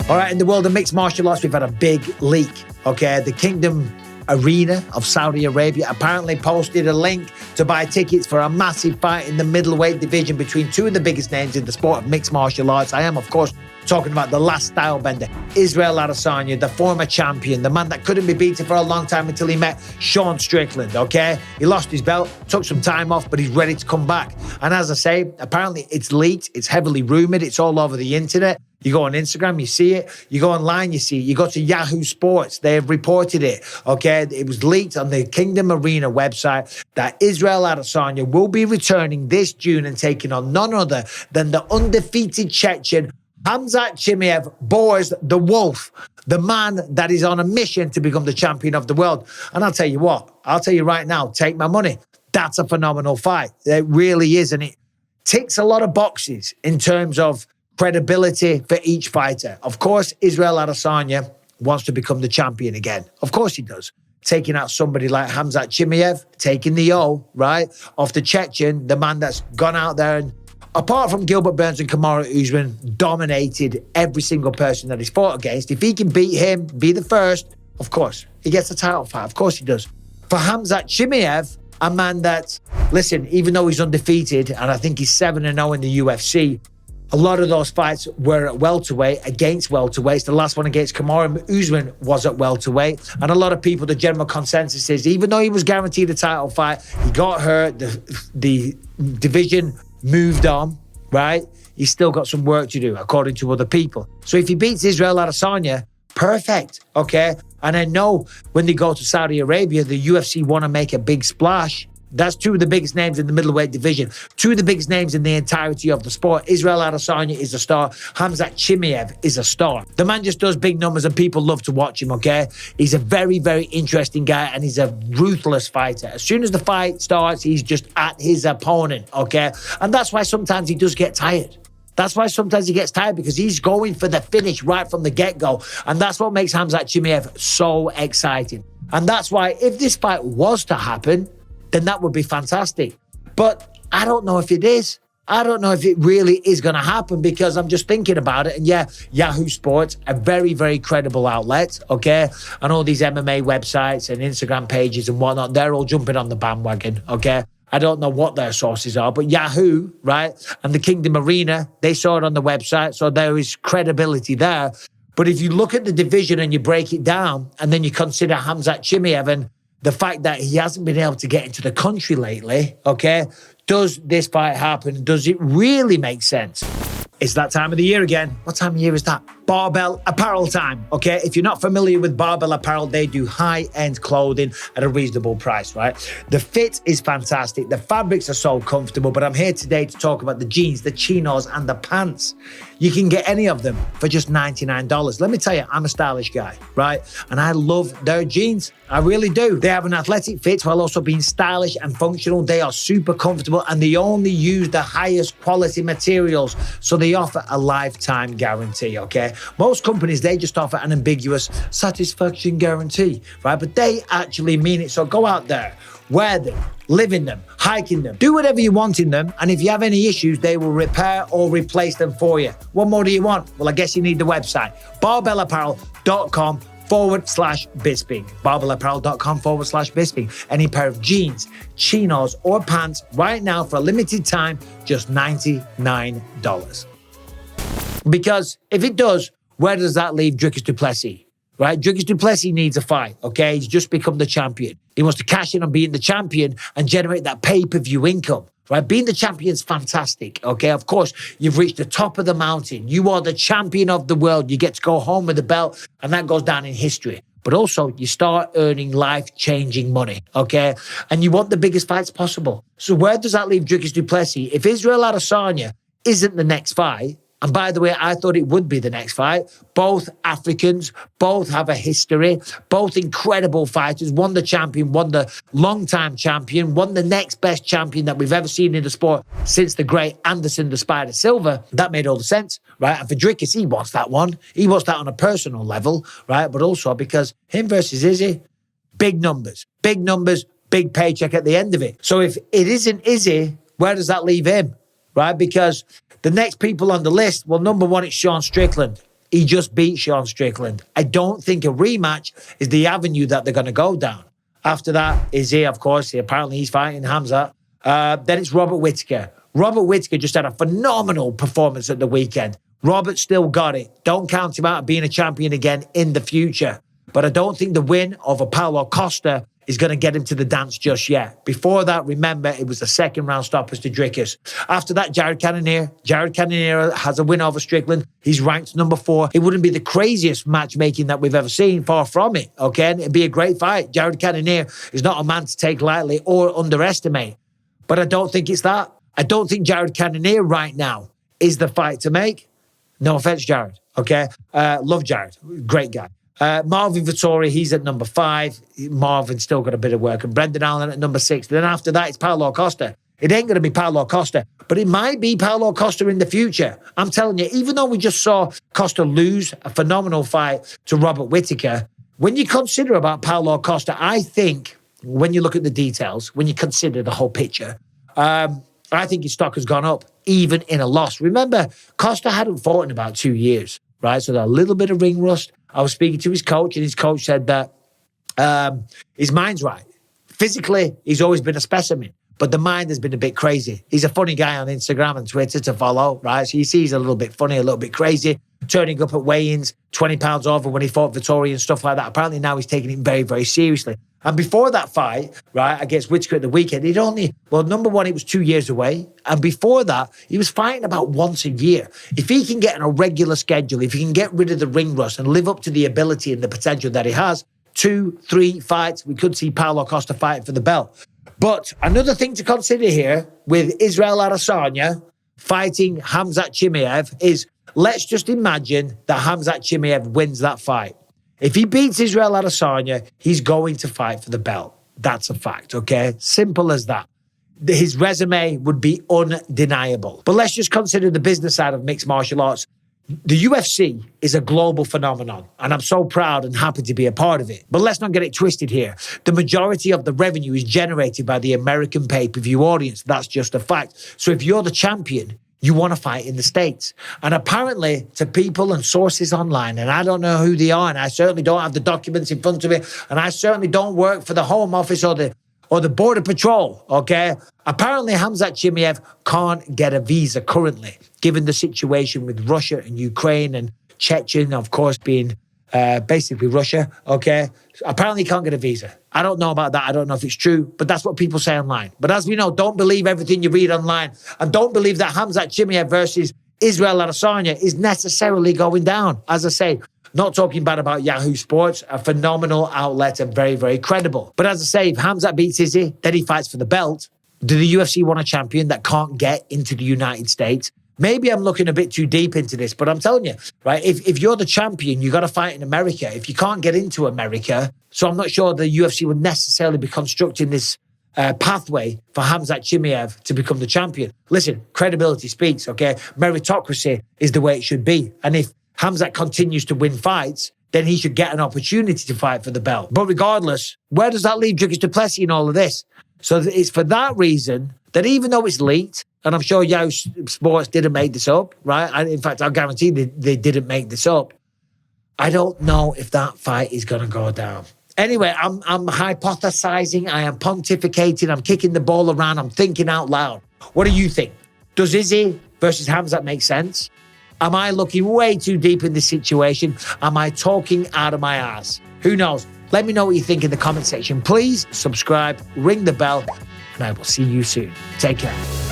All right, in the world of mixed martial arts, we've had a big leak, okay? The Kingdom Arena of Saudi Arabia apparently posted a link to buy tickets for a massive fight in the middleweight division between two of the biggest names in the sport of mixed martial arts. I am, of course, talking about the last style bender, Israel Adesanya, the former champion, the man that couldn't be beaten for a long time until he met Sean Strickland, okay? He lost his belt, took some time off, but he's ready to come back. And as I say, apparently it's leaked, it's heavily rumored, it's all over the internet. You go on Instagram, you see it. You go online, you see it. You go to Yahoo Sports, they have reported it, okay? It was leaked on the Kingdom Arena website that Israel Adesanya will be returning this June and taking on none other than the undefeated Chechen Khamzat Chimaev, Boris the Wolf, the man that is on a mission to become the champion of the world. And I'll tell you what, I'll tell you right now, take my money. That's a phenomenal fight. It really is. And it ticks a lot of boxes in terms of credibility for each fighter. Of course, Israel Adesanya wants to become the champion again. Of course he does. Taking out somebody like Khamzat Chimaev, taking the O, right, off the Chechen, the man that's gone out there and, apart from Gilbert Burns and Kamaru Usman, dominated every single person that he's fought against. If he can beat him, be the first, of course, he gets a title fight. Of course he does. For Khamzat Chimaev, a man that, listen, even though he's undefeated, and I think he's 7-0 in the UFC, a lot of those fights were at welterweight against welterweights. The last one against Kamaru Usman was at welterweight. And a lot of people, the general consensus is, even though he was guaranteed a title fight, he got hurt, the division moved on, right? He's still got some work to do, according to other people. So if he beats Israel Adesanya, perfect, okay? And I know when they go to Saudi Arabia, the UFC want to make a big splash. That's two of the biggest names in the middleweight division. Two of the biggest names in the entirety of the sport. Israel Adesanya is a star. Khamzat Chimaev is a star. The man just does big numbers and people love to watch him, okay? He's a very, very interesting guy and he's a ruthless fighter. As soon as the fight starts, he's just at his opponent, okay? And that's why sometimes he does get tired. That's why sometimes he gets tired, because he's going for the finish right from the get-go. And that's what makes Khamzat Chimaev so exciting. And that's why if this fight was to happen, then that would be fantastic. But I don't know if it is. I don't know if it really is going to happen, because I'm just thinking about it. And yeah, Yahoo Sports, a very, very credible outlet, okay? And all these MMA websites and Instagram pages and whatnot, they're all jumping on the bandwagon, okay? I don't know what their sources are, but Yahoo, right? And the Kingdom Arena, they saw it on the website, so there is credibility there. But if you look at the division and you break it down, and then you consider Khamzat Chimaev and the fact that he hasn't been able to get into the country lately, okay? Does this fight happen? Does it really make sense? It's that time of the year again. What time of year is that? Barbell apparel time, okay? If you're not familiar with Barbell apparel, they do high-end clothing at a reasonable price, right? The fit is fantastic. The fabrics are so comfortable, but I'm here today to talk about the jeans, the chinos, and the pants. You can get any of them for just $99. Let me tell you, I'm a stylish guy, right? And I love their jeans. I really do. They have an athletic fit while also being stylish and functional. They are super comfortable and they only use the highest quality materials. So they offer a lifetime guarantee, okay? Most companies, they just offer an ambiguous satisfaction guarantee, right? But they actually mean it. So go out there, wear them, live in them, hike in them, do whatever you want in them. And if you have any issues, they will repair or replace them for you. What more do you want? Well, I guess you need the website, barbellapparel.com/Bisping. Barbellapparel.com/Bisping. Any pair of jeans, chinos, or pants right now for a limited time, just $99. Because if it does, where does that leave Dricus du Plessis? Right? Dricus du Plessis needs a fight, okay? He's just become the champion. He wants to cash in on being the champion and generate that pay-per-view income, right? Being the champion is fantastic, okay? Of course, you've reached the top of the mountain. You are the champion of the world. You get to go home with the belt, and that goes down in history. But also, you start earning life-changing money, okay? And you want the biggest fights possible. So where does that leave Dricus du Plessis? If Israel Adesanya isn't the next fight, and by the way, I thought it would be the next fight. Both Africans, both have a history, both incredible fighters. One the champion, one the long-time champion, one the next best champion that we've ever seen in the sport since the great Anderson the Spider Silva. That made all the sense, right? And for Dricus, he wants that one. He wants that on a personal level, right? But also because him versus Izzy, big numbers, big paycheck at the end of it. So if it isn't Izzy, where does that leave him, right? Because the next people on the list, well, number one, it's Sean Strickland. He just beat Sean Strickland. I don't think a rematch is the avenue that they're going to go down. After that, Izzy, of course. Apparently, he's fighting Khamzat. Then it's Robert Whittaker. Robert Whittaker just had a phenomenal performance at the weekend. Robert still got it. Don't count him out of being a champion again in the future. But I don't think the win over Paulo Costa is going to get him to the dance just yet. Before that, remember, it was the second round stoppers to Dricus. After that, Jared Cannonier. Jared Cannonier has a win over Strickland. He's ranked number 4. It wouldn't be the craziest matchmaking that we've ever seen, far from it, okay? And it'd be a great fight. Jared Cannonier is not a man to take lightly or underestimate. But I don't think it's that. I don't think Jared Cannonier right now is the fight to make. No offense, Jared, okay? Love Jared. Great guy. Marvin Vettori, he's at number 5. Marvin's still got a bit of work. And Brendan Allen at number 6. Then after that, it's Paulo Costa. It ain't going to be Paulo Costa, but it might be Paulo Costa in the future. I'm telling you, even though we just saw Costa lose a phenomenal fight to Robert Whittaker, when you consider about Paulo Costa, I think when you look at the details, when you consider the whole picture, I think his stock has gone up, even in a loss. Remember, Costa hadn't fought in about 2 years, right? So there's a little bit of ring rust. I was speaking to his coach, and his coach said that his mind's right. Physically, he's always been a specimen, but the mind has been a bit crazy. He's a funny guy on Instagram and Twitter to follow, right? So you see he's a little bit funny, a little bit crazy, turning up at weigh-ins, 20 pounds over when he fought Vettori and stuff like that. Apparently now he's taking it very, very seriously. And before that fight, right, against Whittaker at the weekend, number one, it was 2 years away. And before that, he was fighting about once a year. If he can get on a regular schedule, if he can get rid of the ring rust and live up to the ability and the potential that he has, 2-3 fights, we could see Paulo Costa fighting for the belt. But another thing to consider here with Israel Adesanya fighting Khamzat Chimaev is, let's just imagine that Khamzat Chimaev wins that fight. If he beats Israel Adesanya, he's going to fight for the belt. That's a fact, okay? Simple as that. His resume would be undeniable. But let's just consider the business side of mixed martial arts. The UFC is a global phenomenon, and I'm so proud and happy to be a part of it. But let's not get it twisted here. The majority of the revenue is generated by the American pay-per-view audience. That's just a fact. So if you're the champion, you want to fight in the States. And apparently, to people and sources online, and I don't know who they are, and I certainly don't have the documents in front of me, and I certainly don't work for the Home Office or the Border Patrol, okay? Apparently, Khamzat Chimaev can't get a visa currently, given the situation with Russia and Ukraine and Chechen, of course, being basically Russia, okay? Apparently, he can't get a visa. I don't know about that. I don't know if it's true, but that's what people say online. But as we know, don't believe everything you read online, and don't believe that Khamzat Chimaev versus Israel Adesanya is necessarily going down. As I say, not talking bad about Yahoo Sports, a phenomenal outlet and very, very credible. But as I say, if Khamzat beats Izzy, then he fights for the belt. Do the UFC want a champion that can't get into the United States? Maybe I'm looking a bit too deep into this, but I'm telling you, right, if you're the champion, you got to fight in America. If you can't get into America, so I'm not sure the UFC would necessarily be constructing this pathway for Khamzat Chimaev to become the champion. Listen, credibility speaks, okay? Meritocracy is the way it should be. And if Khamzat continues to win fights, then he should get an opportunity to fight for the belt. But regardless, where does that leave Dricus du Plessis in all of this? So it's for that reason that even though it's leaked, and I'm sure Yahoo Sports didn't make this up, right? In fact, I guarantee they didn't make this up. I don't know if that fight is going to go down. Anyway, I'm hypothesizing, I am pontificating, I'm kicking the ball around, I'm thinking out loud. What do you think? Does Izzy versus Khamzat make sense? Am I looking way too deep in this situation? Am I talking out of my ass? Who knows? Let me know what you think in the comment section. Please subscribe, ring the bell, and I will see you soon. Take care.